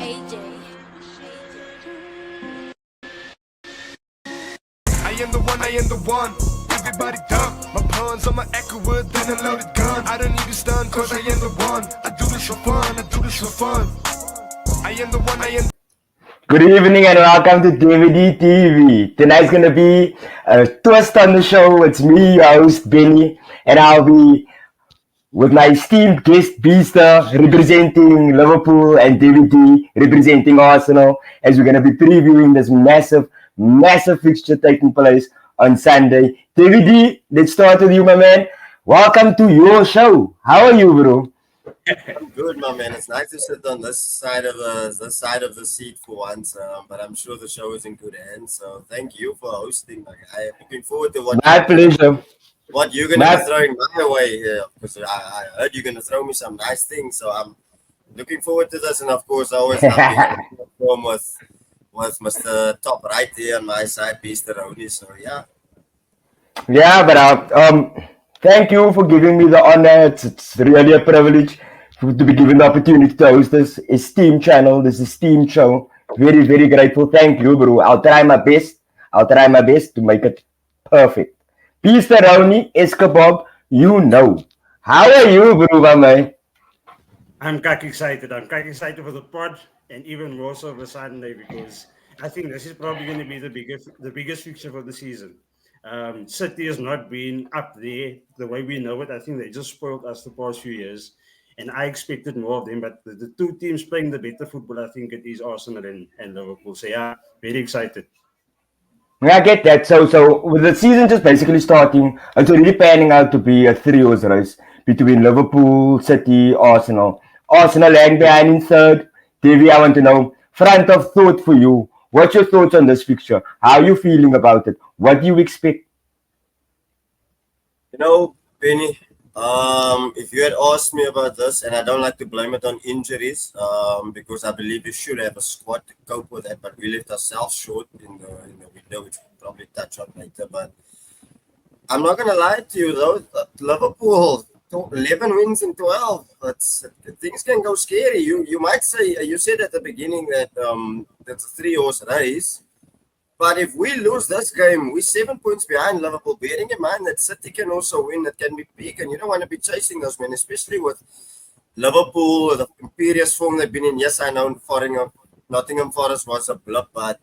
I am the one, I am the one. Everybody duck. My pawns on my echo wood, then a loaded gun. I don't need to stun, cause I am the one. I do this for fun, I do this for fun. I am the one, I am. Good evening and welcome to DVD TV. Tonight's gonna be a twist on the show. It's me, your host Benny, and I'll be with my esteemed guest Beaster representing Liverpool and DVD representing Arsenal, as we're gonna be previewing this massive fixture taking place on Sunday. DVD, let's start with you, my man. Welcome to your show. How are you, bro? I'm good, my man. It's nice to sit on this side of the seat for once, but I'm sure the show is in good hands. So thank you for hosting. I'm looking forward to My pleasure. what you're gonna be throwing my way here, because I heard you're gonna throw me some nice things. So I'm looking forward to this, and of course, I always love being on the platform with Mr. Top Right here on my side, Mr. Rowdy. So yeah. Yeah, but thank you for giving me the honor. It's really a privilege to be given the opportunity to host this esteemed channel, this esteemed show. Very, very grateful. Thank you, bro. I'll try my best. I'll try my best to make it perfect. Peace Ronnie, Escobob, you know. How are you, bro, my man? I'm quite excited. I'm quite excited for the pod, and even more so for Sunday, because I think this is probably going to be the biggest fixture for the season. City has not been up there the way we know it. I think they just spoiled us the past few years, and I expected more of them. But the two teams playing the better football, I think it is Arsenal and Liverpool. So yeah, very excited. Yeah, I get that. So with the season just basically starting, it's already panning out to be a three-horse race between Liverpool, City, Arsenal. Arsenal lag behind in third. Davey, I want to know, front of thought for you. What's your thoughts on this fixture? How are you feeling about it? What do you expect? You know, Benny, if you had asked me about this, and I don't like to blame it on injuries, because I believe you should have a squad to cope with that, but we left ourselves short in the window, which we'll probably touch on later. But I'm not going to lie to you, though. Liverpool, 11 wins in 12. Things can go scary. You might say, you said at the beginning that that's a three-horse race. But if we lose this game, we're 7 points behind Liverpool. Bearing in mind that City can also win, it can be big, and you don't want to be chasing those men, especially with Liverpool, the imperious form they've been in. Yes, I know Nottingham Forest was a blip, but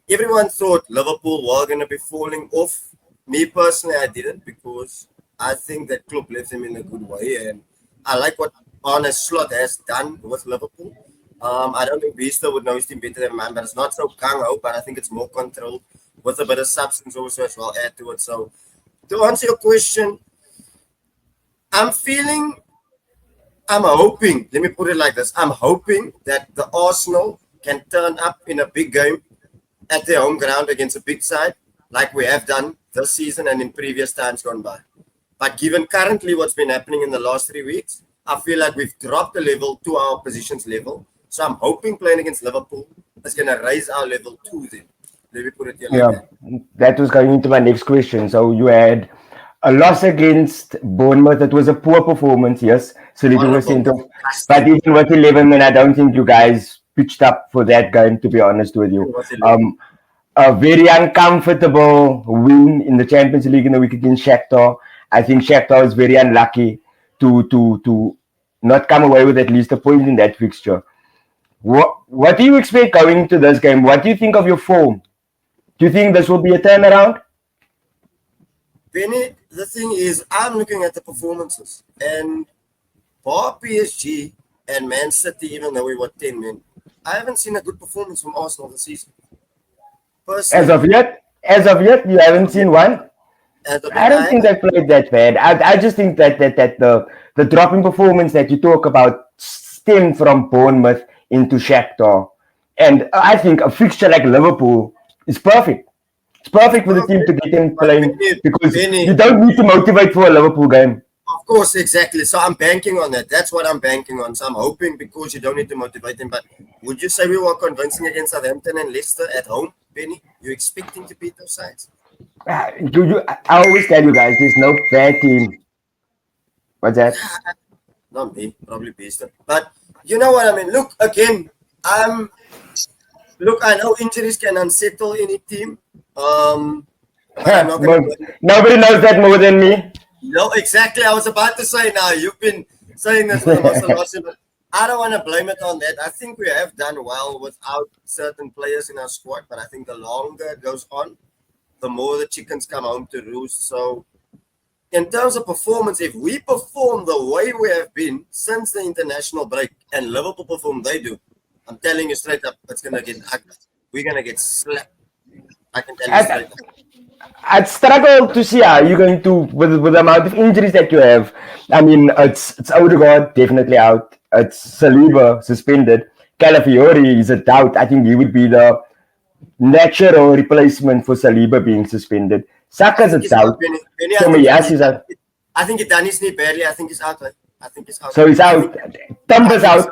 everyone thought Liverpool were going to be falling off. Me personally, I didn't, because I think that club left them in a good way, and I like what Arne Slot has done with Liverpool. I don't think Beaster would know his team better than mine, but it's not so gung-ho, but I think it's more controlled with a bit of substance also as well add to it. So to answer your question, I'm hoping, let me put it like this, I'm hoping that the Arsenal can turn up in a big game at their home ground against a big side, like we have done this season and in previous times gone by. But given currently what's been happening in the last 3 weeks, I feel like we've dropped a level to our positions level. So I'm hoping playing against Liverpool is going to raise our level to them. Let me put it here. Yeah, that was going into my next question. So you had a loss against Bournemouth. It was a poor performance, yes. So it was sent off. But even with 11 men, I don't think you guys pitched up for that game, to be honest with you. A very uncomfortable win in the Champions League in the week against Shakhtar. I think Shakhtar is very unlucky to not come away with at least a point in that fixture. What do you expect going into this game? What do you think of your form? Do you think this will be a turnaround? Benny, the thing is, I'm looking at the performances. And bar PSG and Man City, even though we were 10 men, I haven't seen a good performance from Arsenal this season. Personally, as of yet, you haven't seen one? I don't think they played that bad. I just think that the dropping performance that you talk about stemmed from Bournemouth into Shakhtar. And I think a fixture like Liverpool is perfect. It's perfect for the team to get in playing, because you don't need to motivate for a Liverpool game. Of course, exactly. So I'm banking on that. That's what I'm banking on. So I'm hoping, because you don't need to motivate them. But would you say we were convincing against Southampton and Leicester at home, Benny? You're expecting to beat those sides? I always tell you guys, there's no bad team. What's that? Not me, probably Beaster. But you know what I mean? Look, again, Look, I know injuries can unsettle any team. But I'm not going to. Nobody knows that more than me. No, exactly. I was about to say now. You've been saying this for the most of the last year, but I don't want to blame it on that. I think we have done well without certain players in our squad, but I think the longer it goes on, the more the chickens come home to roost. So, in terms of performance, if we perform the way we have been since the international break and Liverpool perform they do, I'm telling you straight up, it's going to get ugly. We're going to get slapped. I can tell you straight up. I'd struggle to see how you're going to with the amount of injuries that you have. I mean, it's Odegaard definitely out. It's Saliba suspended. Calafiori is a doubt. I think he would be the natural replacement for Saliba being suspended. Saka's a doubt. Yes, he's out. I think he done his knee badly. I think he's out. I think he's out. So he's out. Tumba's out.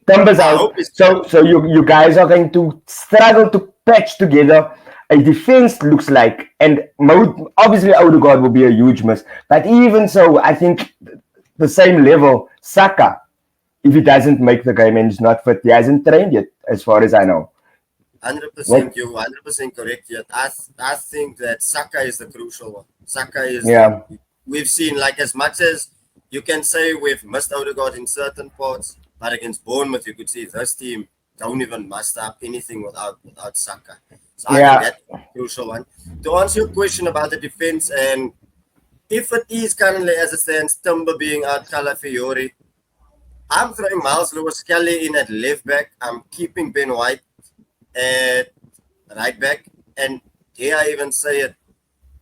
Tumba's out. So you guys are going to struggle to patch together a defense looks like, and obviously Odegaard will be a huge miss. But even so, I think the same level, Saka, if he doesn't make the game and he's not fit, he hasn't trained yet, as far as I know. 100%, you're 100% correct. Yet I think that Saka is the crucial one. Saka is. We've seen, like, as much as you can say we've missed Odegaard in certain parts, but against Bournemouth, you could see this team don't even muster up anything without Saka. So I think that's a crucial one. To answer your question about the defense, and if it is currently as it stands, Timber being out, Calafiori, I'm throwing Miles Lewis-Kelly in at left back. I'm keeping Ben White at right back. And dare I even say it,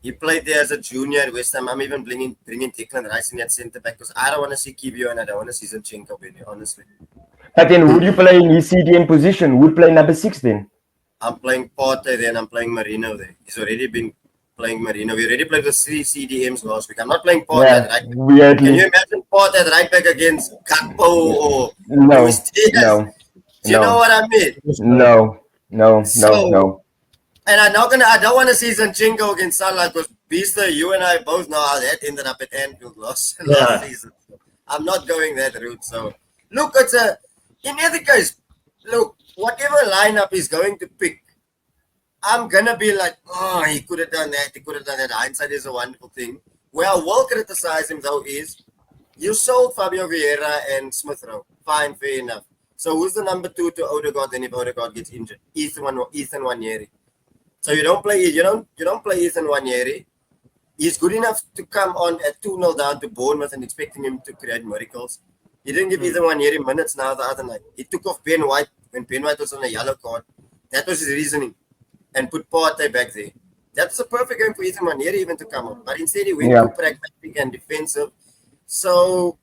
he played there as a junior at West Ham. I'm even bringing Declan Rice in at centre back because I don't want to see Kivio and I don't want to see Zinchenko, Benni, honestly. But then would you play in his CDM position? Would play number 6 then? I'm playing Partey there and I'm playing Marino there. He's already been playing Marino. We already played with 3 CDMs last week. I'm not playing Partey at right back. Weirdly. Can you imagine Partey at right back against Gakpo or No. Do you know what I mean? No. And I don't want to see Zinchenko against Salah because Beaster, you and I both know how that ended up at Anfield last season. I'm not going that route. So look, in either case, look, whatever lineup he's going to pick, I'm gonna be like, oh, he could have done that, he could have done that. Hindsight is a wonderful thing. Where I will criticize him though is you sold Fabio Vieira and Smith Rowe. Fine, fair enough. So who's the number 2 to Odegaard then if Odegaard gets injured? Ethan Nwaneri. So you don't play Ethan Nwaneri. He's good enough to come on at 2-0 down to Bournemouth and expecting him to create miracles. He didn't give Ethan Nwaneri minutes now the other night. He took off Ben White when Ben White was on a yellow card. That was his reasoning. And put Partey back there. That's a perfect game for Ethan Nwaneri even to come on. But instead he went too pragmatic and defensive. So,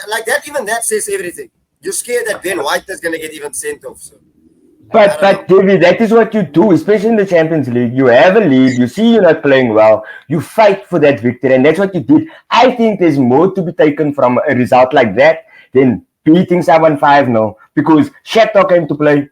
like that, even that says everything. You're scared that Ben White is going to get even sent off. So. But David, that is what you do, especially in the Champions League. You have a lead, you see you're not playing well, you fight for that victory, and that's what you did. I think there's more to be taken from a result like that than beating someone 5-0, because Shakhtar came to play.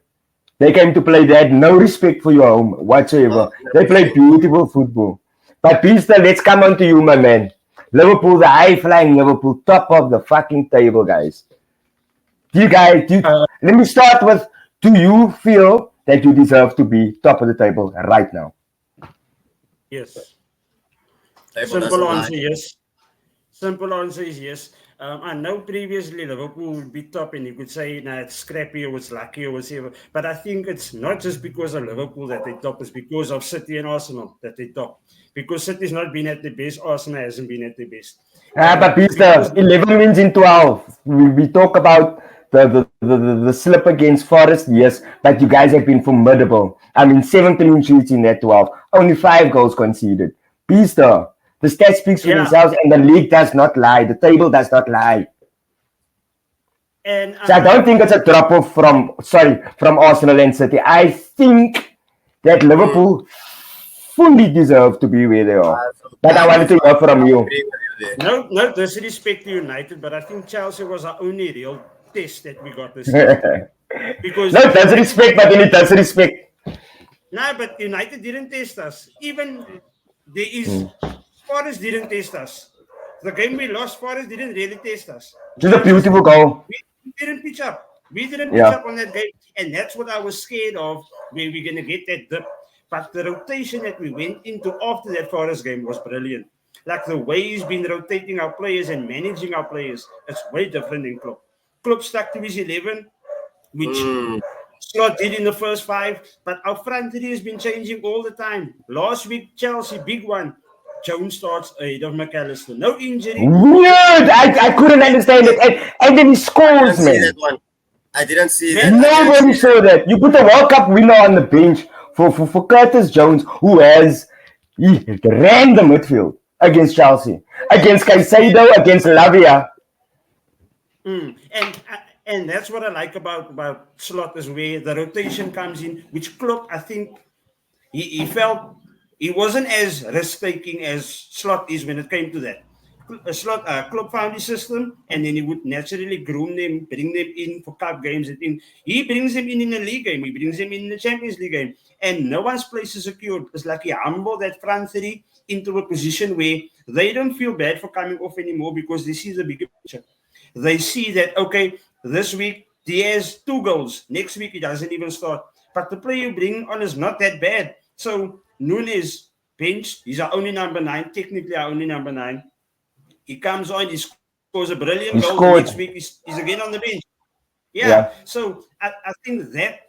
They came to play. They had no respect for your home whatsoever. They played beautiful football. But Pista, let's come on to you, my man. Liverpool, the high-flying Liverpool, top of the fucking table, guys. Let me start with, do you feel that you deserve to be top of the table right now? Yes. Simple answer, yes. Simple answer is yes. I know previously Liverpool would be top and you could say it's scrappy or it's lucky or whatever. But I think it's not just because of Liverpool that they top, it's because of City and Arsenal that they top. Because City's not been at the best, Arsenal hasn't been at the best. But Pista, 11 wins in 12. We talk about the slip against Forest, yes, but you guys have been formidable. I mean, 7 clean sheets in that 12. Only 5 goals conceded. Pista, the stats speaks for themselves, and the league does not lie. The table does not lie. And so I don't think it's a drop-off from Arsenal and City. I think that Liverpool fully deserve to be where they are. But I wanted to hear from you. No disrespect to United, but I think Chelsea was our only real test that we got this year. Because no, does respect, but then it does respect. No, but United didn't test us. Even there is Forest didn't test us. The game we lost, Forest didn't really test us. Just a beautiful goal. We didn't pitch up. We didn't Yeah. catch up on that game, and that's what I was scared of, where we're going to get that dip. But the rotation that we went into after that Forest game was brilliant. Like the way he's been rotating our players and managing our players, it's way different than Klopp. Klopp stuck to his 11, which Slot did in the first 5, but our front three has been changing all the time. Last week, Chelsea, big one. Jones starts ahead of McAllister. No injury. Weird. I couldn't understand it. And then he I didn't scores, see man. that one. I didn't see Man, that. I didn't Nobody see saw that. You put the World Cup winner on the bench for Curtis Jones, who he ran the midfield against Chelsea, against Caicedo, against Lavia. And that's what I like about Slot, is where the rotation comes in, which Klopp, I think, he felt he wasn't as risk-taking as Slot is when it came to that. Klopp found his system, and then he would naturally groom them, bring them in for cup games and things. He brings them in a league game. He brings them in the Champions League game, and no one's place is secured. It's like he humbled that front three into a position where they don't feel bad for coming off anymore because they see the bigger picture. They see that, okay, this week Diaz 2 goals. Next week he doesn't even start. But the player you bring on is not that bad. So Nunes benched. He's our only number 9, technically our only number 9. He comes on, he scores a brilliant goal. The next week he's again on the bench. Yeah. So I think that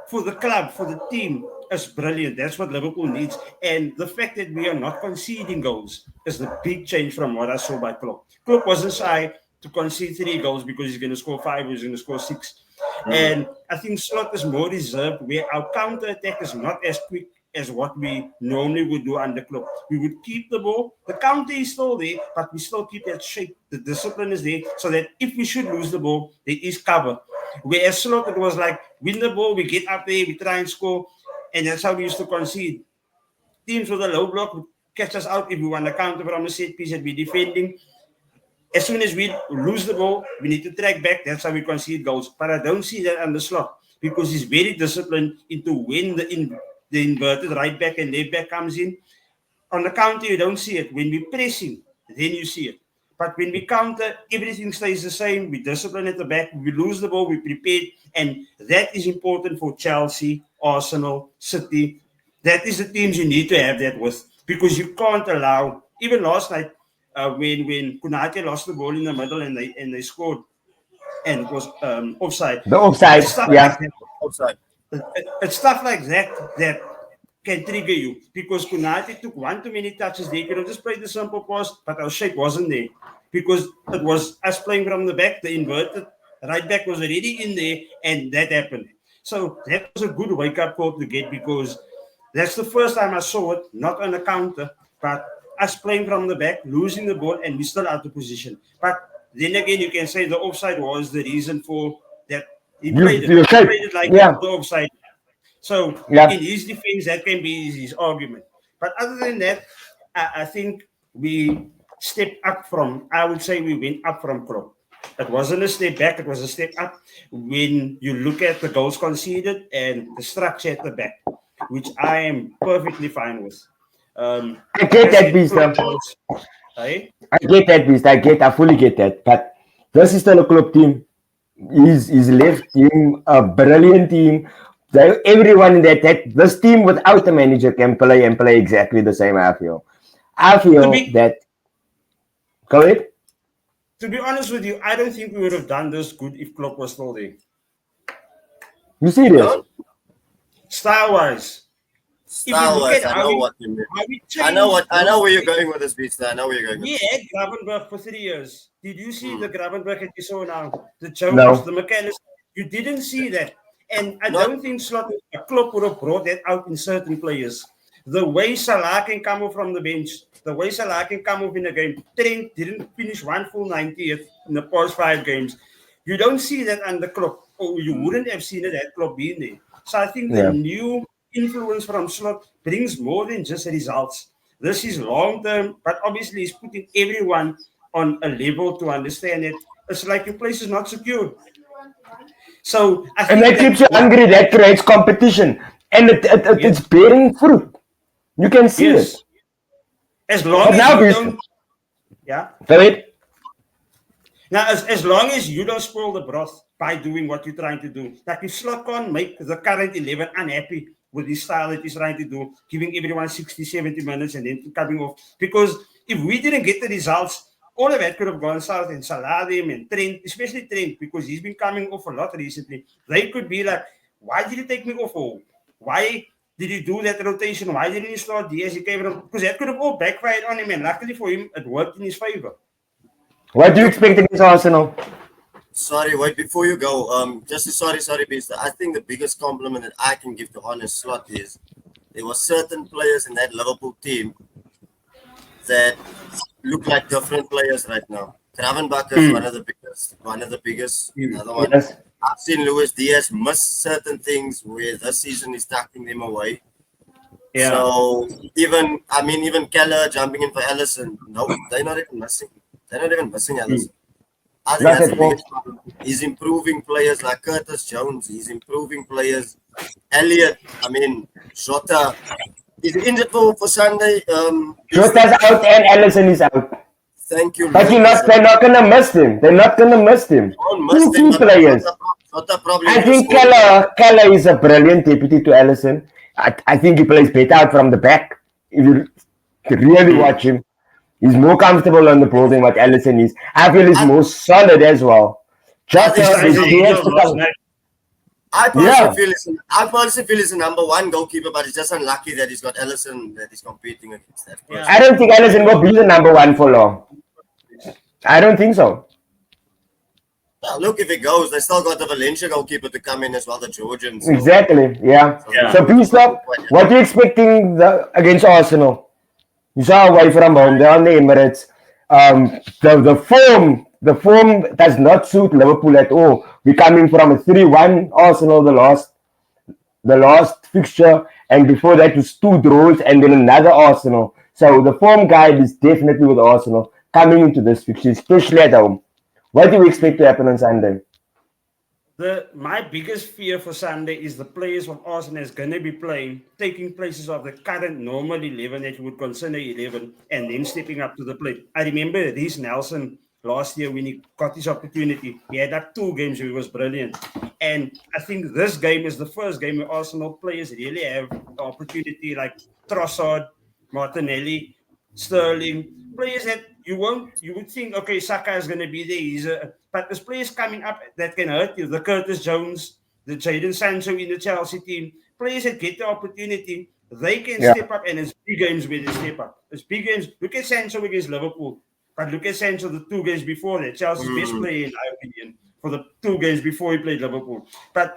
for the club, for the team, is brilliant. That's what Liverpool needs. And the fact that we are not conceding goals is the big change from what I saw by Klopp. Klopp wasn't shy to concede 3 goals because he's going to score 5 or he's going to score 6. And I think Slot is more reserved, where our counter attack is not as quick as what we normally would do under Klopp. We would keep the ball. The counter is still there, but we still keep that shape. The discipline is there, so that if we should lose the ball, there is cover. Whereas Slot, it was like, win the ball, we get up there, we try and score, and that's how we used to concede. Teams with a low block would catch us out if we want to counter from a set piece that we're defending. As soon as we lose the ball, we need to track back. That's how we concede goals. But I don't see that under Slot, because he's very disciplined into when the inverted right back and left back comes in. On the counter, you don't see it. When we're pressing, then you see it. But when we counter, everything stays the same. We discipline at the back. We lose the ball, we prepared. And that is important for Chelsea, Arsenal, City. That is the teams you need to have that with. Because you can't allow, even last night, when Konate lost the ball in the middle and they scored, and it was offside. The offside, yeah. Offside. It's stuff like that that can trigger you, because Konate took one too many touches. They could have just played the simple pass, but our shape wasn't there, because it was us playing from the back. The inverted right back was already in there, and that happened. So that was a good wake-up call to get, because that's the first time I saw it, not on the counter, but us playing from the back, losing the ball, and we still out of position. But then again, you can say the offside was the reason for that. He played it like the offside. So in his defense, that can be his argument. But other than that, I think we stepped up from, I would say we went up from Klopp. It wasn't a step back, it was a step up when you look at the goals conceded and the structure at the back, which I am perfectly fine with. I get that, Beast. I get that, Beast. I fully get that. But this is still a club team. He's left him a brilliant team. Everyone in that this team without the manager can play exactly the same. I feel that. Go ahead. To be honest with you, I don't think we would have done this good if Klopp was still there. You serious? Style-wise. Style-wise, I know what you mean. I know where you're going with this, Beast. I know where you're going. We had Gravenberch for 3 years. Did you see the Gravenberch that you saw now? The Jones, the McAllister. You didn't see that. And I don't think Klopp would have brought that out in certain players. The way Salah can come off from the bench, the way Salah can come off in a game. Trent didn't finish one full 90th in the past 5 games. You don't see that under Klopp. Or you wouldn't have seen it had Klopp being there. So I think the new influence from Slot brings more than just results. This is long-term, but obviously he's putting everyone on a level to understand it. It's like your place is not secure. So I think that keeps you hungry. That creates competition, and it's bearing fruit. You can see it. As long as you don't, Go ahead. Now, as long as you don't spoil the broth by doing what you're trying to do, like if Slot can't make the current 11 unhappy with his style that he's trying to do, giving everyone 60, 70 minutes and then coming off. Because if we didn't get the results, all of that could have gone south, and Saladim and Trent, especially Trent, because he's been coming off a lot recently. They could be like, why did you take me off? Or why did you do that rotation? Why didn't you start Diaz? Because that could have all backfired on him, and luckily for him, it worked in his favor. What do you expect against Arsenal? Sorry, wait, before you go, sorry, Beast. I think the biggest compliment that I can give to Honest Slot is there were certain players in that Liverpool team that look like different players right now. Gravenbach is one of the biggest. Another one. Yes. I've seen Luis Diaz miss certain things where this season is tucking them away. Yeah. So even Keller jumping in for Ellison, no, they're not even missing. They're not even missing Ellison. I think that's the biggest problem. He's improving players like Curtis Jones. He's improving players. Elliot, Jota. He's injured for Sunday. Jota's out and Ellison is out. Thank you. But they're not going to miss him. They're not going to miss him. Two players. I think Keller is a brilliant deputy to Ellison. I think he plays better out from the back. If you really watch him, he's more comfortable on the ball than what Ellison is. I feel he's more solid as well. I personally feel he's the number one goalkeeper, but it's just unlucky that he's got Ellison that he's competing against. That person. I don't think Ellison will be the number one for long. I don't think so. Well, look, if it goes, they still got the Valencia goalkeeper to come in as well, the Georgians. So. Exactly, yeah. So, P-Stop, what are you expecting against Arsenal? You saw away from home, they're on the Emirates. The form does not suit Liverpool at all. We're coming from a 3-1 Arsenal the last fixture, and before that was 2 draws and then another Arsenal. So the form guide is definitely with Arsenal coming into this fixture, especially at home. What do you expect to happen on Sunday? My biggest fear for Sunday is the players of Arsenal is going to be taking places of the current normal 11 that you would consider 11, and then stepping up to the plate. I remember Reece Nelson last year when he got his opportunity. He had 2 games where he was brilliant. And I think this game is the first game where Arsenal players really have the opportunity, like Trossard, Martinelli, Sterling, players that you would think, okay, Saka is going to be there. But there's players coming up that can hurt you. The Curtis Jones, the Jadon Sancho in the Chelsea team, players that get the opportunity, they can step up, and it's big games where they step up. It's big games. Look at Sancho against Liverpool. But look at Sancho the 2 games before that. Chelsea's best player, in my opinion, for the 2 games before he played Liverpool. But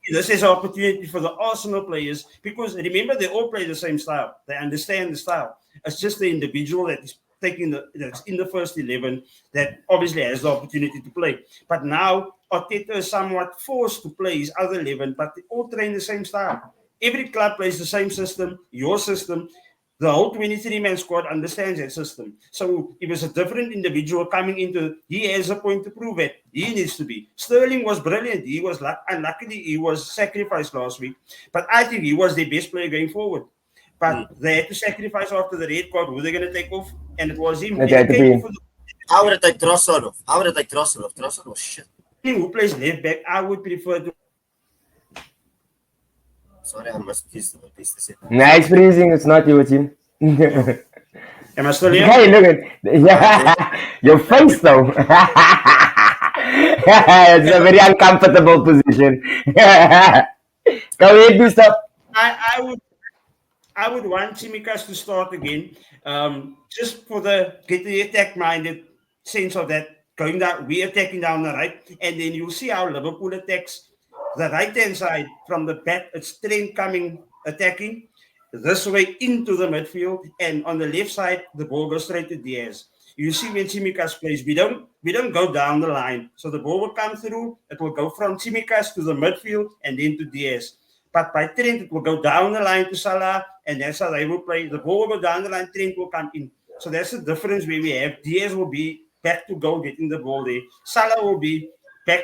this is an opportunity for the Arsenal players, because remember, they all play the same style. They understand the style. It's just the individual that is that's in the first 11 that obviously has the opportunity to play. But now Arteta is somewhat forced to play his other 11, but they all train the same style. Every club plays the same system, your system. The whole 23-man squad understands that system. So it was a different individual coming into. He has a point to prove it. He needs to be. Sterling was brilliant. He was unluckily he was sacrificed last week, but I think he was the best player going forward. But they had to sacrifice after the red card who they're going to take off, and it was him. I would have taken Trossard off. Trossard was shit. Who plays left back? I would prefer to. Sorry, I must piece the Nice freezing. It's not your team. Am I still here? Hey, look at your face though. It's a very uncomfortable position. Go ahead, do stuff. I would want Tsimikas to start again, just for get the attack-minded sense of that going down. We're attacking down the right, and then you'll see how Liverpool attacks the right-hand side from the back. It's Trent coming attacking this way into the midfield, and on the left side the ball goes straight to Diaz. You see when Tsimikas plays, we don't go down the line, so the ball will come through. It will go from Tsimikas to the midfield and then to Diaz. But by Trent, it will go down the line to Salah, and that's how they will play. The ball will go down the line, Trent will come in. So that's the difference where we have. Diaz will be back to goal, getting the ball there. Salah will be back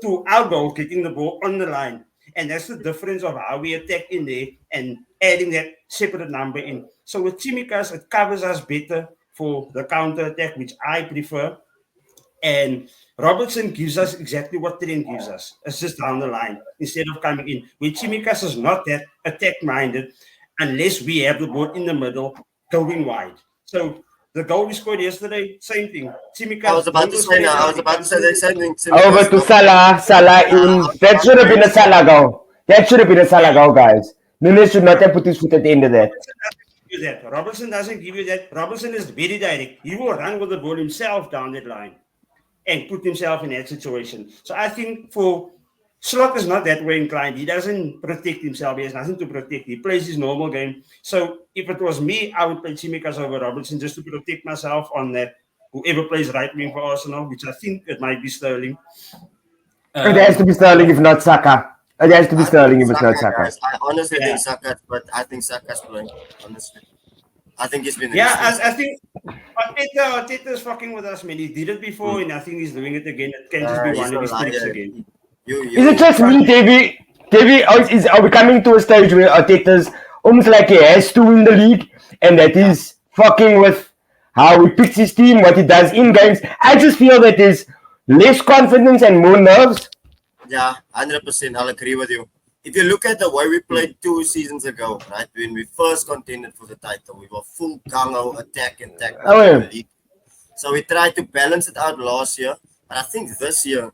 to our goal, getting the ball on the line. And that's the difference of how we attack in there and adding that separate number in. So with Tsimikas, it covers us better for the counter attack, which I prefer. And Robertson gives us exactly what Trent gives us. It's just down the line instead of coming in. When Tsimikas is not that attack-minded unless we have the ball in the middle going wide. So the goal we scored yesterday, same thing. Tsimikas, I was about to say now. I was about to say the same thing. Over to Salah. Salah in. That should have been a Salah goal. That should have been a Salah goal, guys. Nunes should not have put his foot at the end of that. Robertson doesn't give you that. Robertson is very direct. He will run with the ball himself down that line and put himself in that situation. So I think for Slot is not that way inclined. He doesn't protect himself. He has nothing to protect. He plays his normal game. So if it was me, I would play Tsimikas over Robertson just to protect myself on that. Whoever plays right wing for Arsenal, which I think it might be Sterling. It has to be Sterling if not Saka. It has to be Sterling if it's not Saka. Guys. I honestly think Saka, but I think Saka's playing. Honestly, I think he's been. I think Arteta is fucking with us, man. He did it before, and I think he's doing it again. It can just be one of his tricks again. Is it just me, Davey? Are we coming to a stage where Arteta's almost like he has to win the league, and that he's fucking with how he picks his team, what he does in games? I just feel that there's less confidence and more nerves. Yeah, 100%. I'll agree with you. If you look at the way we played 2 seasons ago, right, when we first contended for the title, we were full gung-ho attack. Oh, yeah. So we tried to balance it out last year, but I think this year,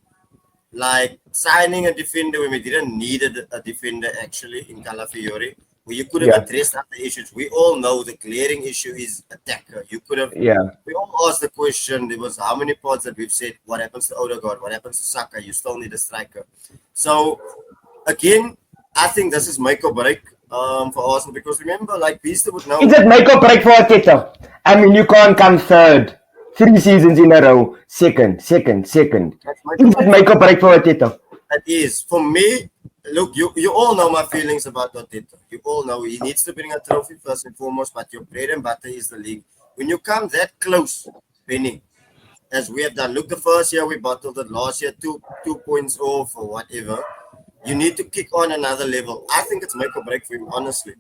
like signing a defender when we didn't need a defender actually in Calafiori, where you could have addressed other issues. We all know the glaring issue is attacker. You could have. Yeah. We all asked the question. There was how many pods that we've said, what happens to Odegaard? What happens to Saka? You still need a striker. So again, I think this is make or break for Arsenal, because remember, like Beaster would know. Is it make or break for Arteta? I mean, you can't come third 3 seasons in a row. Second. Is it make or break for Arteta? That is. For me, look, you all know my feelings about Arteta. You all know he needs to bring a trophy first and foremost, but your bread and butter is the league. When you come that close, Benni, as we have done, look, the first year we bottled it, last year 2 points off or whatever. You need to kick on another level. I think it's make or break for him, honestly.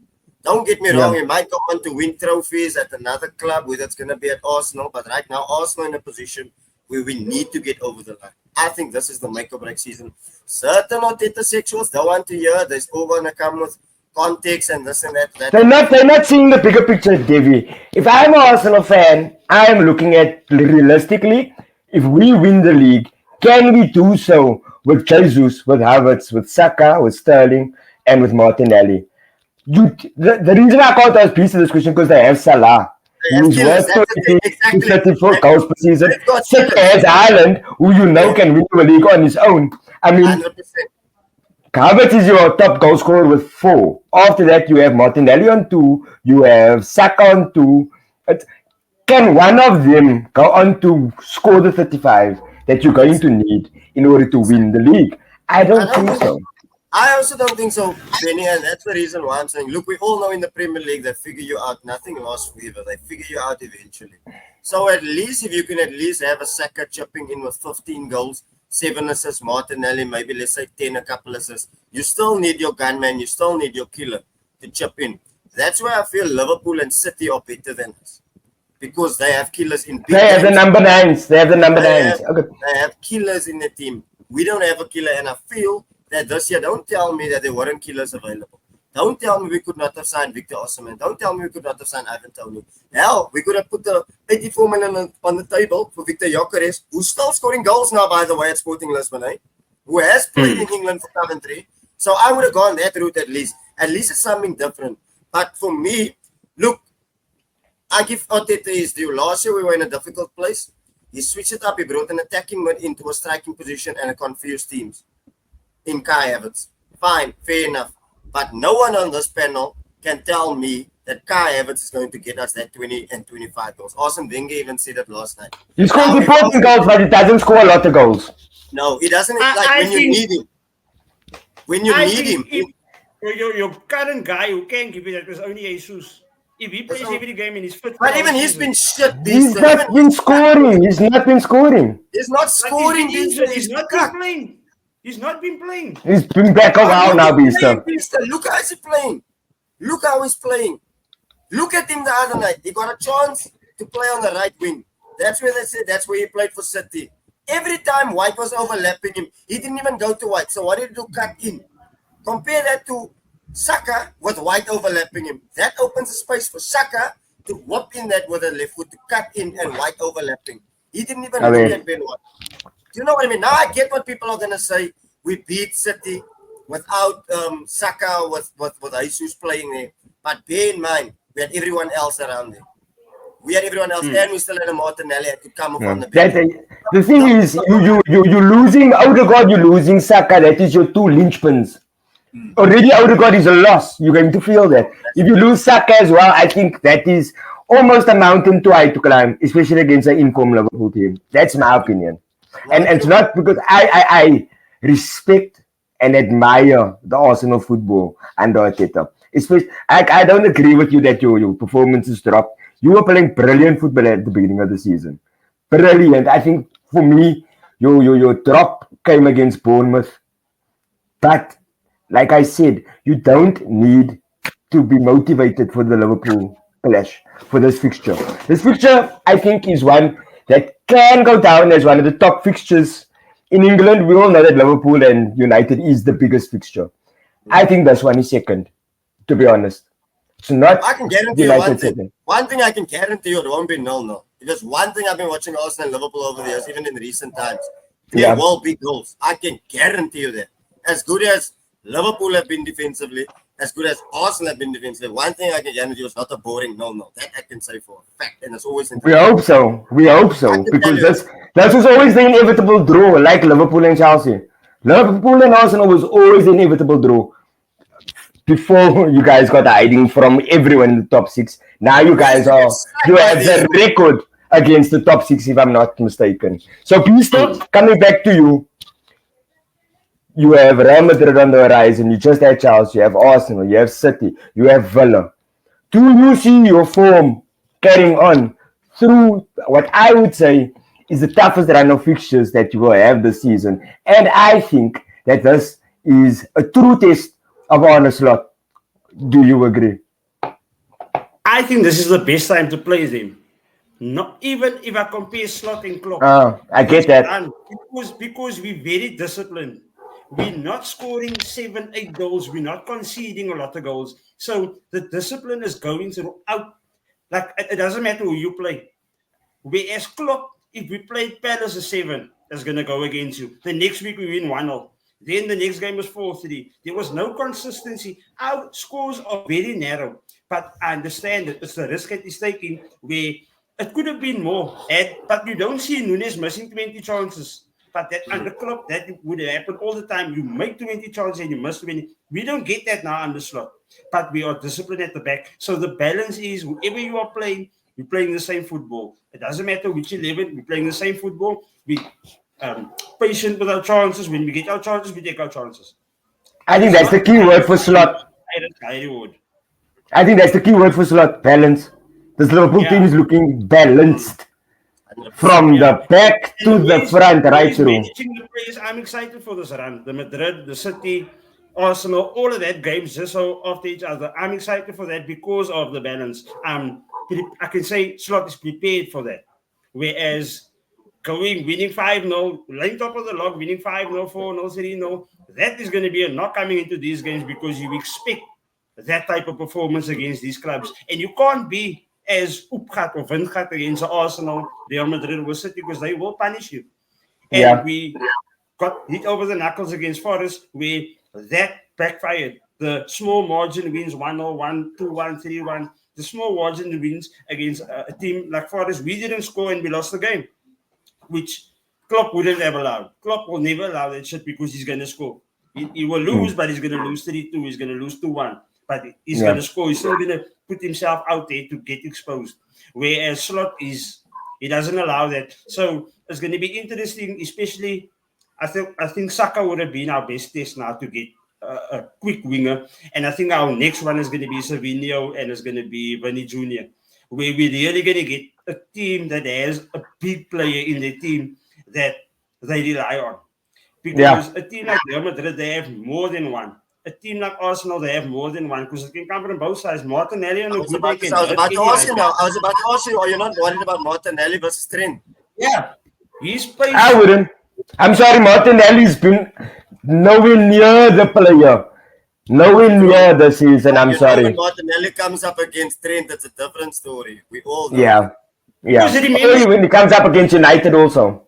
Don't get me wrong, he might go on to win trophies at another club, whether it's going to be at Arsenal, but right now, Arsenal in a position where we need to get over the line. I think this is the make or break season. Certain Arteta sexuals don't want to hear. There's all going to come with context and this and that. They're not seeing the bigger picture, Davey. If I'm an Arsenal fan, I am looking at realistically, if we win the league, can we do so with Jesus, with Havertz, with Saka, with Sterling, and with Martinelli? The reason I can't ask Peace this question because they have Salah, who's worth 34 goals per season. Saka has Ireland, who you know can win the league on his own. I mean, 100%. Havertz is your top goal scorer with 4. After that, you have Martinelli on 2, you have Saka on 2. Can one of them go on to score the 35 that you're going to need in order to win the league? I don't think so. I also don't think so, Benni, and that's the reason why I'm saying, look, we all know in the Premier League they figure you out. Nothing lasts forever. They figure you out eventually. So at least if you can at least have a Saka chipping in with 15 goals, 7 assists, Martinelli, maybe let's say 10, a couple assists, you still need your gunman, you still need your killer to chip in. That's why I feel Liverpool and City are better than us. Because they have killers in big They have the number 9s. They have killers in the team. We don't have a killer, and I feel that this year, don't tell me that there weren't killers available. Don't tell me we could not have signed Victor Osimhen. Don't tell me we could not have signed Ivan Toney. Hell, we could have put the 84 million on the table for Victor Gyökeres, who's still scoring goals now, by the way, at Sporting Lisbon, who has played in England for Coventry. So I would have gone that route at least. At least it's something different. But for me, look, I give Arteta his due. Last year we were in a difficult place. He switched it up. He brought an attacking mid into a striking position and a confused teams in Kai Havertz. Fine, fair enough. But no one on this panel can tell me that Kai Havertz is going to get us that 20 and 25 goals. Arsene Wenger even said it last night. He scores important goals, but he doesn't score a lot of goals. No, he doesn't. You need him. When you need him. Your current guy who can give you that is only Jesus. If he plays every game and he's fit. But even he's been shit. He's not been scoring. He's not been scoring. He's not scoring. He's not been playing. He's not been playing. He's been back a while now, Beaster. Look how he's playing. Look how he's playing. Look at him the other night. He got a chance to play on the right wing. That's where they said that's where he played for City. Every time White was overlapping him, he didn't even go to White. So what did he do? Cut in. Compare that to Saka with White overlapping him. That opens a space for Saka to whoop in that with a left foot, to cut in and White overlapping. He didn't even look at Ben White. Do you know what I mean? Now I get what people are going to say. We beat City without Saka, with Jesus playing there. But bear in mind, we had everyone else around there. We had everyone else, and we still had a Martinelli to come from the bench. The thing is, you're losing Odegaard, you're losing Saka. That is your two linchpins. Already Odegaard is a loss. You're going to feel that. If you lose Saka as well, I think that is almost a mountain too high to climb, especially against an informed Liverpool team. That's my opinion. And it's not because I respect and admire the Arsenal football under Arteta. Especially, I don't agree with you that your performances dropped. You were playing brilliant football at the beginning of the season. Brilliant. I think for me, your drop came against Bournemouth. But like I said, you don't need to be motivated for the Liverpool clash, for this fixture. This fixture, I think, is one that can go down as one of the top fixtures in England. We all know that Liverpool and United is the biggest fixture. I think this one is second, to be honest. It's not. I can guarantee you one thing. One thing I can guarantee you, it won't be 0-0. Because one thing I've been watching Arsenal and Liverpool over the years, even in recent times, there will be goals. I can guarantee you that. As good as Liverpool have been defensively, as good as Arsenal have been defensively, one thing I can guarantee you is not a boring 0-0. That I can say for a fact, and it's always. We hope so. We hope so, because that was always the inevitable draw, like Liverpool and Chelsea. Liverpool and Arsenal was always the inevitable draw. Before you guys got hiding from everyone in the top six, now you guys you have the record against the top six, if I'm not mistaken. So, Peter, coming back to you, you have Real Madrid on the horizon. You just had Chelsea. You have Arsenal. You have City. You have Villa. Do you see your form carrying on through what I would say is the toughest run of fixtures that you will have this season? And I think that this is a true test of Arne Slot. Do you agree? I think this is the best time to play them. Not even if I compare Slot and Klopp. I get that. Because we're very disciplined. We're not scoring 7-8 goals. We're not conceding a lot of goals. So the discipline is going throughout. Like, it doesn't matter who you play. Whereas Klopp, if we played Palace at 7, that's going to go against you. The next week we win 1-0. Then the next game was 4-3. There was no consistency. Our scores are very narrow. But I understand that it's the risk that he's taking where it could have been more. But you don't see Nunes missing 20 chances. But that under Klopp, that would happen all the time. You make 20 chances and you miss 20. We don't get that now under Slot. But we are disciplined at the back. So the balance is whoever you are playing, you're playing the same football. It doesn't matter which 11, we're playing the same football. We patient with our chances. When we get our chances, we take our chances. I think that's the key word for Slot. I think that's the key word for Slot. Balance. This Liverpool team is looking balanced. From the back to the front, right through. I'm excited for this run. The Madrid, the City, Arsenal, all of that games just so after each other. I'm excited for that because of the balance. I can say Slot is prepared for that. Whereas winning 5-0, laying top of the log, winning 5-0, 4-0, 3-0, that is going to be a knock coming into these games because you expect that type of performance against these clubs. And you can't be as opgat or windgat against Arsenal, Real Madrid or City because they will punish you. And we got hit over the knuckles against Forest where that backfired. The small margin wins 1-0, 1-2, 1-3-1. The small margin wins against a team like Forest. We didn't score and we lost the game, which Klopp wouldn't have allowed. Klopp will never allow that shit because he's going to score. He will lose, but he's going to lose 3-2. He's going to lose 2-1. But he's going to score. He's still going to put himself out there to get exposed. Whereas Slot he doesn't allow that. So it's going to be interesting, especially I think Saka would have been our best test now to get a quick winger. And I think our next one is going to be Savinho and it's going to be Benni Jr. Where we're really going to get a team that has a big player in their team that they rely on. Because a team like Real Madrid, they have more than one. A team like Arsenal, they have more than one because it can come from both sides. Martinelli and I was about to ask you, are you not worried about Martinelli versus Trent? Yeah. His pace. I wouldn't. I'm sorry, Martinelli's been nowhere near the player. Nowhere near the season. I'm You know, when sorry. Martinelli comes up against Trent, it's a different story. We all know. Yeah. Yeah. Because remember- Only when it comes up against United also.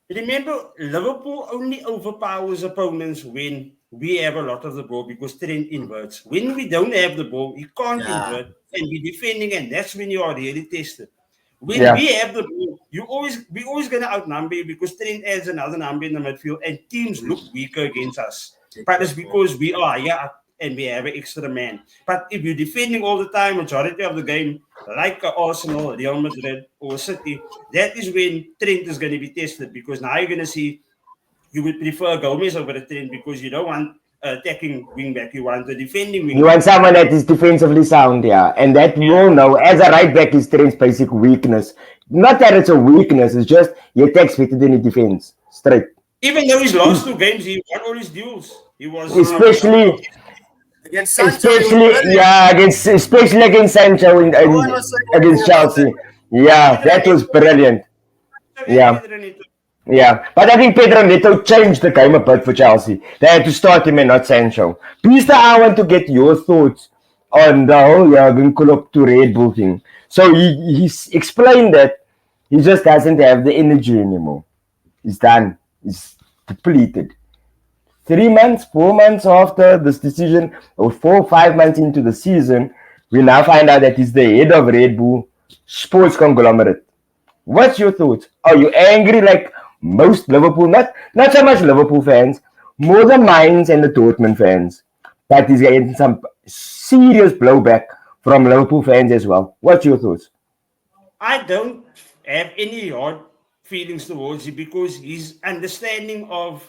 Remember, Liverpool only overpowers opponents when we have a lot of the ball because Trent inverts. When we don't have the ball, he can't invert and we're defending, and that's when you are really tested. When Yeah. we have the ball, we always gonna outnumber you because Trent adds another number in the midfield, and teams look weaker against us. But it's because we are and we have an extra man. But if you're defending all the time, majority of the game, like Arsenal, Real Madrid, or City, that is when Trent is going to be tested because now you're going to see you would prefer Gomez over a Trent because you don't want attacking wing back, you want a defending wing You back. want someone that is defensively sound, yeah. And that we all know, as a right back, is Trent's basic weakness. Not that it's a weakness, it's just he attacks better than he defends. Straight. Even though his last 2 games, he won all his duels. He was Especially Against Sancho, especially against Sancho against Chelsea. Yeah, that was brilliant. Yeah. Yeah, but I think Pedro Neto changed the game a bit for Chelsea. They had to start him and not Sancho. Pista, I want to get your thoughts on the whole Jurgen Klopp to Red Bull thing. So he's explained that he just doesn't have the energy anymore. He's done. He's depleted. 3 months, 4 months after this decision, or 4 or 5 months into the season, we now find out that he's the head of Red Bull sports conglomerate. What's your thoughts? Are you angry like most Liverpool, not so much Liverpool fans, more the Mainz and the Dortmund fans, but he's getting some serious blowback from Liverpool fans as well? What's your thoughts? I don't have any hard feelings towards him because his understanding of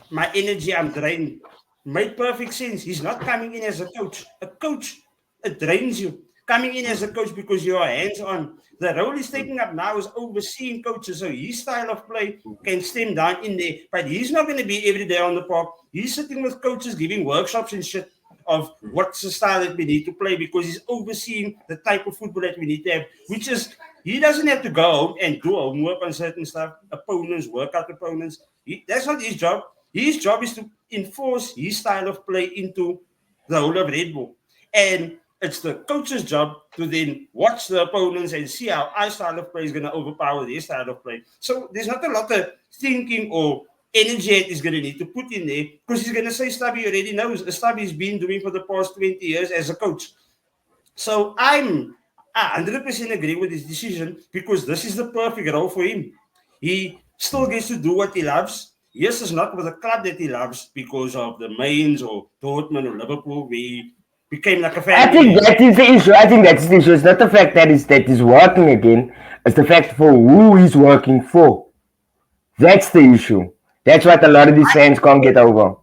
my energy, I'm drained, made perfect sense. He's not coming in as a coach. A coach, it drains you. Coming in as a coach because you are hands-on. The role he's taking up now is overseeing coaches, so his style of play can stem down in there. But he's not going to be every day on the park. He's sitting with coaches, giving workshops and shit of what's the style that we need to play because he's overseeing the type of football that we need to have, which is he doesn't have to go home and do homework on certain stuff, opponents, work out opponents. That's not his job. His job is to enforce his style of play into the whole of Red Bull. And it's the coach's job to then watch the opponents and see how our style of play is going to overpower their style of play. So there's not a lot of thinking or energy that he's going to need to put in there because he's going to say Stubby already knows. Stubby's been doing for the past 20 years as a coach. So I 100% agree with his decision because this is the perfect role for him. He still gets to do what he loves. Yes, it's not with a club that he loves because of the Mainz or Dortmund or Liverpool. We became like a family. I think that is the issue. I think that's the issue. It's not the fact that he's working again. It's the fact for who he's working for. That's the issue. That's what a lot of these fans can't get over.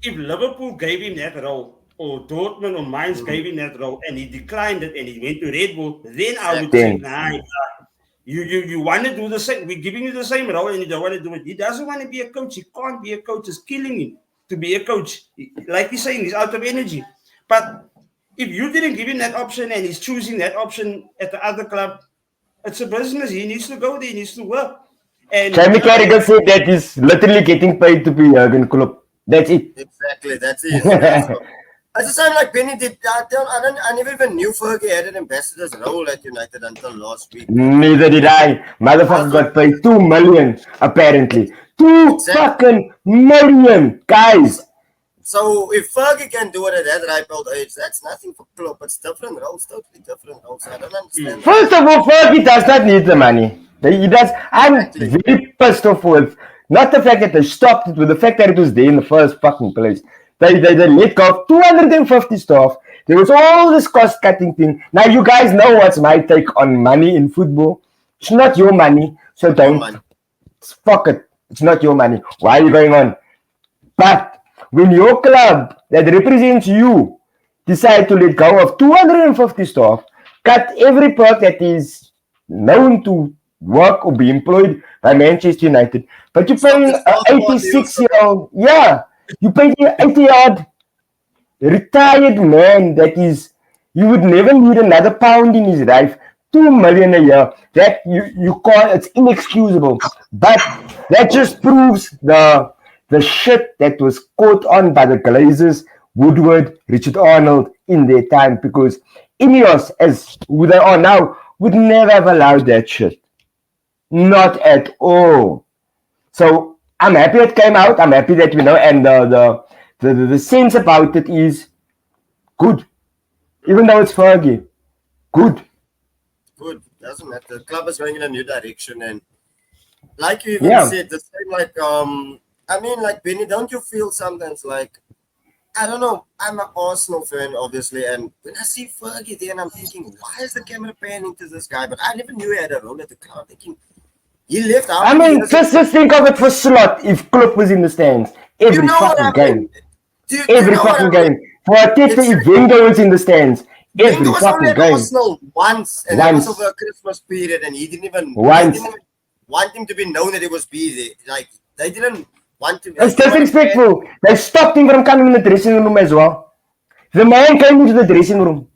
If Liverpool gave him that role, or Dortmund or Mainz gave him that role, and he declined it and he went to Red Bull, then I would say, nah, you want to do the same. We're giving you the same role and you don't want to do it. He doesn't want to be a coach. He can't be a coach. It's killing him to be a coach. Like he's saying, he's out of energy. But if you didn't give him that option and he's choosing that option at the other club, it's a business. He needs to go there. He needs to work. And Jamie Carragher said that he's literally getting paid to be Jurgen Klopp. That's it. Exactly, that's it. It's the same like Benni did. I never even knew Fergie had an ambassador's role at United until last week. Neither did I. Motherfucker got paid 2 million, apparently. 2 fucking million, guys. So if Fergie can do it at that ripe old age, that's nothing for Klopp. It's different roles, totally different roles. I don't understand. First of all, Fergie does not need the money. He does. I'm very pissed off with not the fact that they stopped it, with the fact that it was there in the first fucking place. They let go of 250 staff. There was all this cost cutting thing. Now you guys know what's my take on money in football. It's not your money, so don't fuck it. It's not your money. Why are you going on? But when your club that represents you decide to let go of 250 staff, cut every perk that is known to work or be employed by Manchester United, but you're paying an 86-year-old, you pay an 80-year-old retired man that is, you would never need another pound in his life, 2 million a year. That you can't. It's inexcusable. But that just proves the shit that was caught on by the Glazers, Woodward, Richard Arnold in their time, because Ineos, as who they are now, would never have allowed that shit. Not at all. So I'm happy it came out. I'm happy that we know, and the sense about it is good. Even though it's Fergie, good. Good. Doesn't matter. The club is going in a new direction, and like you even said, the same like I mean, like Benny, don't you feel sometimes like, I don't know, I'm an Arsenal fan, obviously, and when I see Fergie there, and I'm thinking, why is the camera panning to this guy? But I never knew he had a role at the club. Thinking he left out. I mean, just think of it for slot. If Klopp was in the stands every fucking game, every fucking game. For Arteta, if Wenger was in the stands every fucking game. Arsenal once, and that was over a Christmas period, and he didn't even want him to be known that he was busy. Like they didn't want him. It's disrespectful. They stopped him from coming in the dressing room as well. The man came into the dressing room.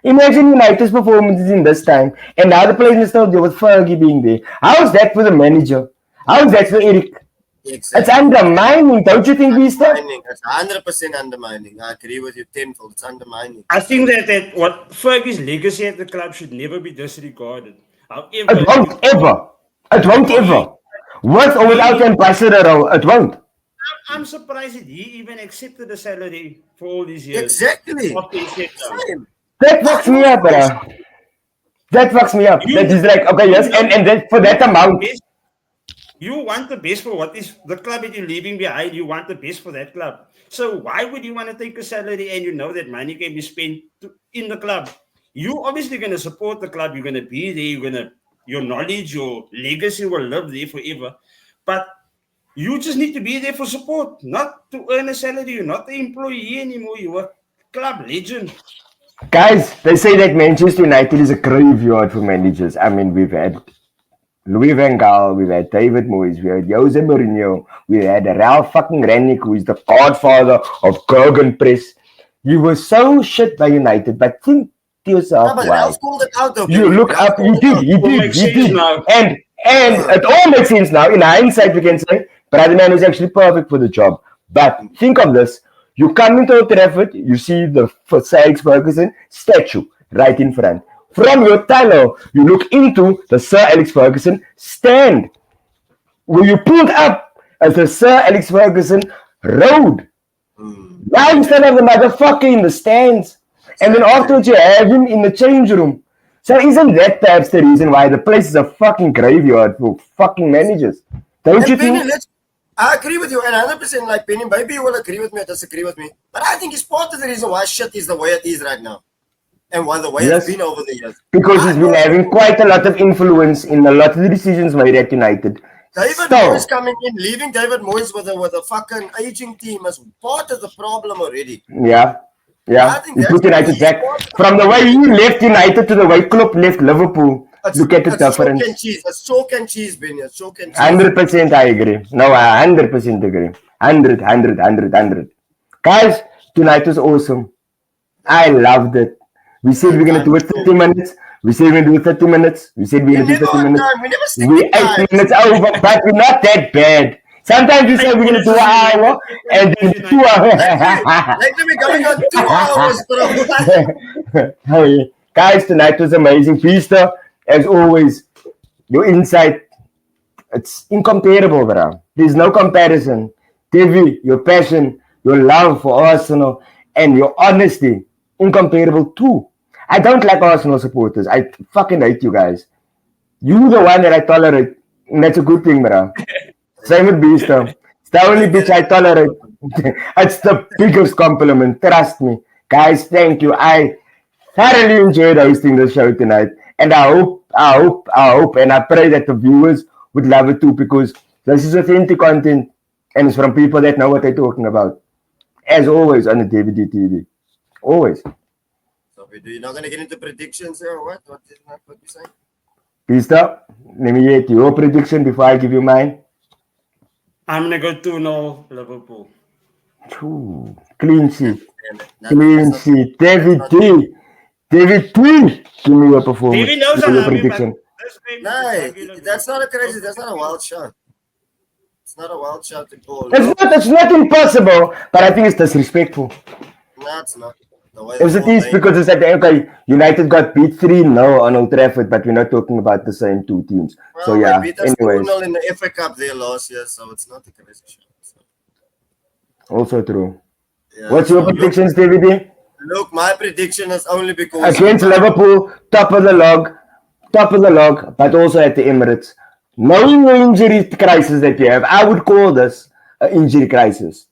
Imagine United's performances in this time, and now the players still deal with Fergie being there. How is that for the manager? How is that for Eric? Exactly. It's undermining, don't you think, Vista? It's 100% undermining. I agree with you tenfold. It's undermining. I think that what Fergie's legacy at the club should never be disregarded. However, it won't ever. It won't ever. With or without ambassador role, it won't. I'm surprised that he even accepted the salary for all these years. Exactly. That fucks me up, bro. That fucks me up. That is like, okay, yes, and then for that amount. You want the best for what is the club that you're leaving behind. You want the best for that club. So why would you want to take a salary and you know that money can be spent in the club? You obviously going to support the club. You're going to be there. Your knowledge, your legacy will live there forever. But you just need to be there for support, not to earn a salary. You're not the employee anymore. You're a club legend. Guys, they say that Manchester United is a graveyard for managers. I mean, we've had Louis van Gaal, we've had David Moyes, we had Jose Mourinho, we had Ralph fucking Rangnick, who is the godfather of Gegenpress. You were so shit by United, but think to yourself, wow. You look up, you did. And it all makes sense now. In hindsight, we can say, Brother Man was actually perfect for the job. But think of this. You come into Old Trafford, you see the Sir Alex Ferguson statue right in front. From your tunnel, you look into the Sir Alex Ferguson stand, where you pulled up as the Sir Alex Ferguson road. Now instead of the motherfucker in the stands, and then afterwards you have him in the change room. So isn't that perhaps the reason why the place is a fucking graveyard for fucking managers? Don't you think? I agree with you, and 100% like Benny, maybe you will agree with me or disagree with me, but I think it's part of the reason why shit is the way it is right now. And why the way it's been over the years. Because he's been having quite a lot of influence in a lot of the decisions made at United. David Moyes coming in, leaving David Moyes with a fucking aging team as part of the problem already. Yeah. He put United back. From the way he left United to the way Klopp left Liverpool. Look at the difference. It's chalk and cheese, Benny. It's chalk and cheese. 100% I agree. No, I 100% agree. 100. Guys, tonight was awesome. I loved it. We said we're going to do it 30 minutes. We said we're going to do it 30 minutes. We said we're going to do 30 minutes. We're 8 minutes over, but we're not that bad. Sometimes we say we're going to do an hour and then 2 hours. Lately we're going on 2 hours, bro. Oh, yeah. Guys, tonight was amazing. Peter, as always, your insight, it's incomparable, bro. There's no comparison. Devi, your passion, your love for Arsenal, and your honesty, incomparable too. I don't like Arsenal supporters. I fucking hate you guys. You the one that I tolerate. And that's a good thing, bro. Same with Beaster. It's the only bitch I tolerate. It's the biggest compliment. Trust me. Guys, thank you. I thoroughly enjoyed hosting the show tonight. And I hope, and I pray that the viewers would love it too, because this is authentic content and it's from people that know what they're talking about. As always on the DVD TV. Always. So you're not going to get into predictions or what? What you saying? Pista, let me get your prediction before I give you mine. I'm going to go 2-0 Liverpool. Clean sheet. Clean sheet. David D. David, please give me your performance. David knows Give I me your love you, but prediction. this game No, that's not a crazy. That's not a wild shot. It's not a wild shot to call. It's not impossible, but I think it's disrespectful. No, it's not. The way If it is because it's at the okay, United got beat 3-0 on Old Trafford, but we're not talking about the same two teams. Well, So yeah. they beat us Anyways, 2-0 in the FA Cup there last year, so it's not a crazy shot. So, also true. yeah, What's your predictions, David? Look, my prediction is only because Against Liverpool, top of the log, but also at the Emirates. Knowing the injury crisis that you have, I would call this an injury crisis.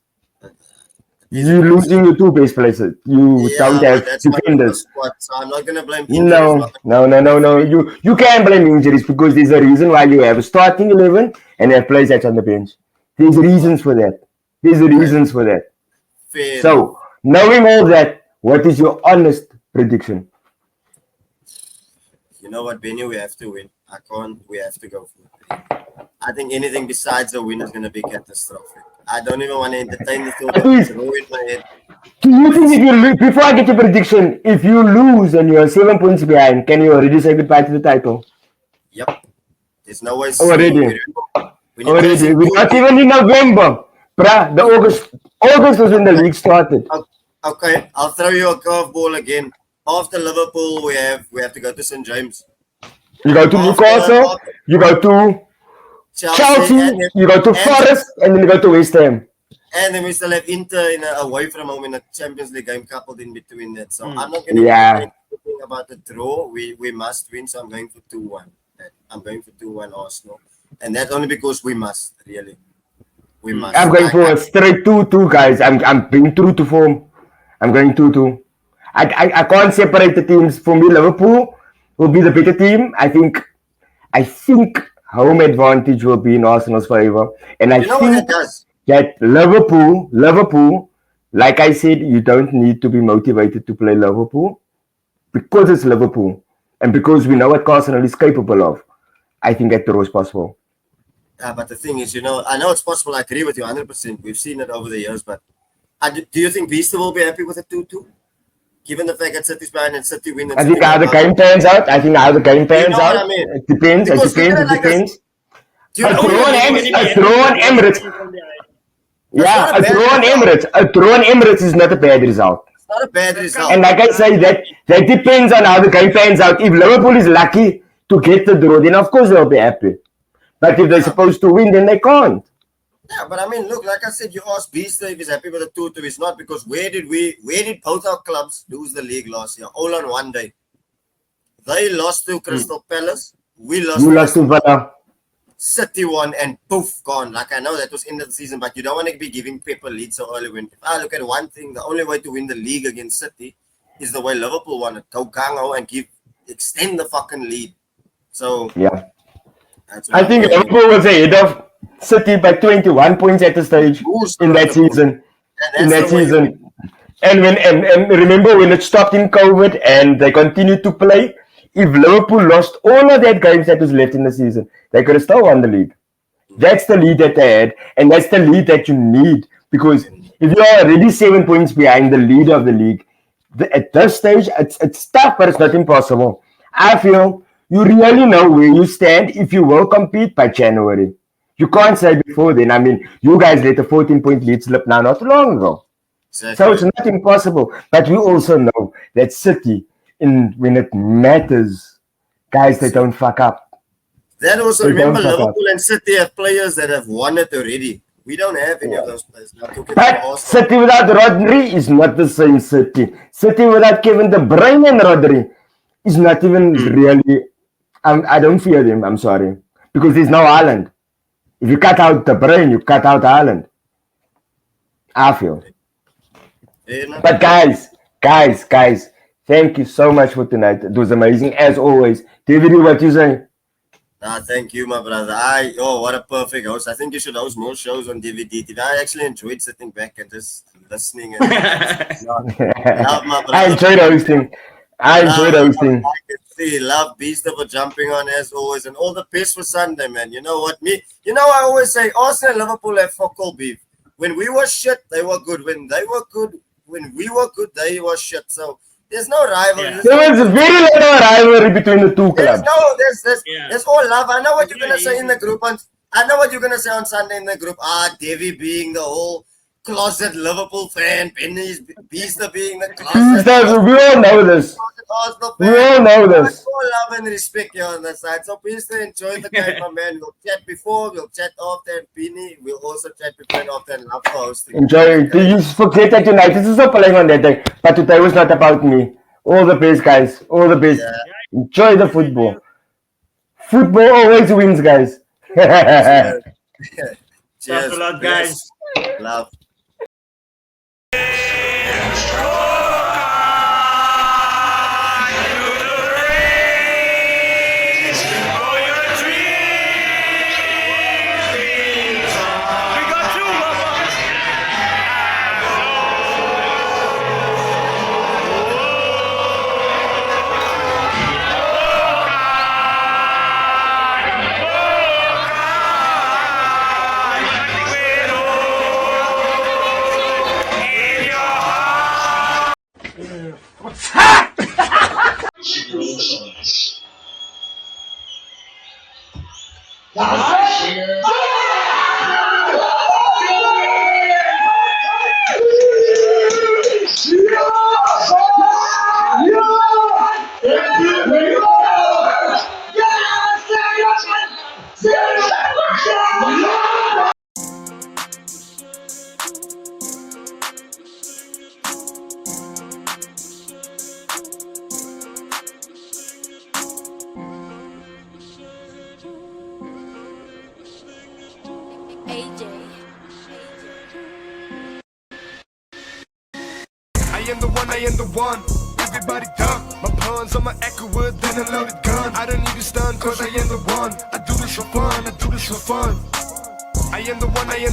You're losing your two best places. You don't have defenders. Squad, so I'm not gonna blame injuries. No. You can't blame injuries because there's a reason why you have a starting 11 and have players that's on the bench. There's reasons for that. Fair. So, knowing all that, what is your honest prediction? You know what, Benny? We have to win. We have to go for it. I think anything besides a win is going to be catastrophic. I don't even want to entertain the thought. It's in my head. Do you think if you lose, before I get your prediction, if you lose and you're 7 points behind, can you already say goodbye to the title? Yep. There's no way. Already. We're not even in November. Bruh, August was when the league started. Okay, I'll throw you a curveball again. After Liverpool, we have to go to St. James. You go to Newcastle, you go to Chelsea, you go to Forest, and then you go to West Ham. And then we still have Inter away from home in a Champions League game coupled in between that. So I'm not going to complain about the draw. We must win, so I'm going for 2-1. I'm going for 2-1 Arsenal. And that's only because we must, really. We must. I'm going for a straight 2-2, guys. I'm being true to form. I'm going 2-2. I can't separate the teams. For me, Liverpool will be the better team. I think home advantage will be in Arsenal's favor. And I think that Liverpool, like I said, you don't need to be motivated to play Liverpool because it's Liverpool. And because we know what Arsenal is capable of. I think that draw is possible. Yeah, but the thing is, I know it's possible. I agree with you 100%. We've seen it over the years. But do you think Beaster will be happy with a 2-2? Given the fact that City's behind and City win. I think how the game pans out. You know what I mean? It depends. Because it depends. A draw on Emirates. Yeah, a draw on Emirates is not a bad result. It's not a bad result. And like I say, that depends on how the game pans out. If Liverpool is lucky to get the draw, then of course they'll be happy. But if they're supposed to win, then they can't. Yeah, but I mean, look, like I said, you asked Beaster if he's happy with the 2-2. It's not, because where did both our clubs lose the league last year? All on one day. They lost to Crystal Palace. We lost to Villa. City won and poof, gone. Like, I know that was end of the season, but you don't want to be giving Pepper lead so early. If I look at one thing, the only way to win the league against City is the way Liverpool won it. Go Gango and extend the fucking lead. So yeah, I think Liverpool was ahead of City by 21 points at the stage in that season. And remember when it stopped in COVID and they continued to play, if Liverpool lost all of that games that was left in the season, they could have still won the league. That's the lead that they had, and that's the lead that you need, because if you are already 7 points behind the leader of the league, at this stage, it's tough, but it's not impossible. I feel you really know where you stand if you will compete by January. You can't say before then. I mean, you guys let a 14-point lead slip now not long ago. Exactly. So it's not impossible. But we also know that City, when it matters, guys, they don't fuck up. Then also remember, Liverpool and City have players that have won it already. We don't have any of those players. But City without Rodri is not the same City. City without Kevin De Bruyne and Rodri is not even really... I don't fear them, I'm sorry. Because there's no Haaland. If you cut out the brain, you cut out Haaland. I feel. But guys, thank you so much for tonight. It was amazing, as always. David, what you say? Thank you, my brother. What a perfect host. I think you should host more shows on DVD. I actually enjoyed sitting back and just listening. And love my brother. I enjoyed hosting. I can see. Love Beaster for jumping on as always, and all the best for Sunday, man. You know what? I always say Arsenal and Liverpool have fuck all beef. When we were shit, they were good. When we were good, they were shit. So There's no rivalry. Yeah. There was very little rivalry between the two There's clubs. no, Yeah. there's all love. I know what you're Yeah, gonna say yeah. in the group I know what you're gonna say on Sunday in the group. Devi being the whole closet Liverpool fan, Benni's Beaster being the closet, We all know this. Arsenal We fan. all know this. It's all love and respect here on the side. So please to enjoy the game, my man. We'll chat before, we'll chat after, and Benni, we'll also chat before and after, and love for hosting. Enjoy it. You forget that United is not playing on that day, but today was not about me. All the best, guys. All the best. Yeah. Enjoy the football. Football always wins, guys. Cheers. Thanks a lot, guys. Love. I am the one, I am the one. Everybody duck. My pawns on my echo wood, then a loaded gun. I don't need to stun, cause I am the one. I do this for fun, I do this for fun. I am the one, I am